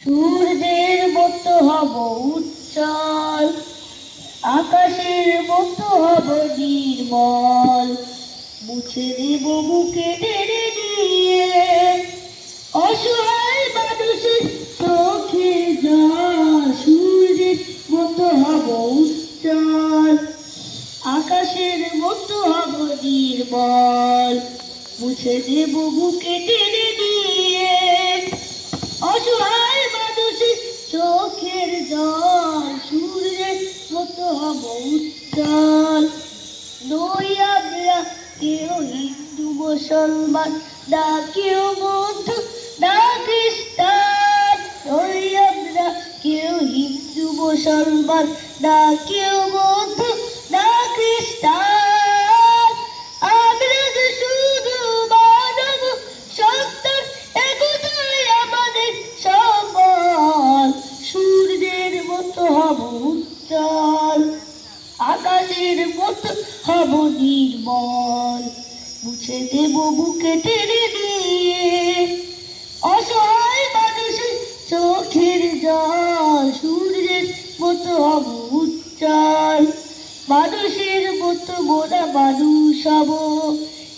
সূর্যের মতো হব উজ্জ্বল, আকাশের মতো হব নির্মল। মুছে দেব বুকে টেনে নিয়ে অসহায় মানুষের চোখে জল। সূর্যের মতো হব উজ্জ্বল, আকাশের মতো হব নির্মল। মুছে দেব বুকে টেনে নিয়ে অসহায় মানুষের চোখের জল। সূর্যের মতো হব উজ্জ্বল। নই আমরা কেউ হিন্দু মুসলমান, না কেউ বৌদ্ধ, না খ্রিস্টান। নই আমরা কেউ হিন্দু মুসলমান, না কেউ বৌদ্ধ, না খ্রিস্টান। আমরা যে শুধু মানব সত্তার, একতাই আমাদের সম্বল। সূর্যের মতো হব উজ্জ্বল, আকাশের মতো হব নির্মল। মুছে দেব বুকে টেনে নিয়ে অসহায় মানুষের চোখের জল। সূর্যের মতো হব উজ্জ্বল, মানুষের মতো মোরা মানুষ হব।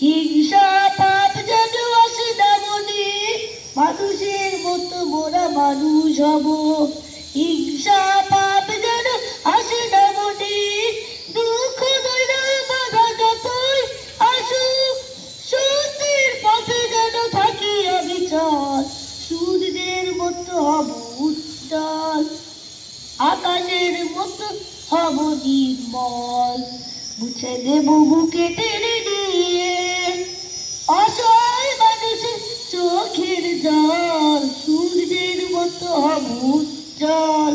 হিংসা পাপ যেন আসে না মনে, মানুষের মতো মোরা মানুষ হব। হিংসা পাপ যেন আসে না মনে, দুঃখ দৈন্য বাধা যতই আসুক, সত্যের পথে যেন থাকি অবিচল। সূর্যের মতো হব উজ্জ্বল, আকাশের মতো হব নির্মল। মুছে দেব বুকে টেনে নিয়ে অসহায় মানুষের চোখের জল। সূর্যের মতো হব উজ্জ্বল,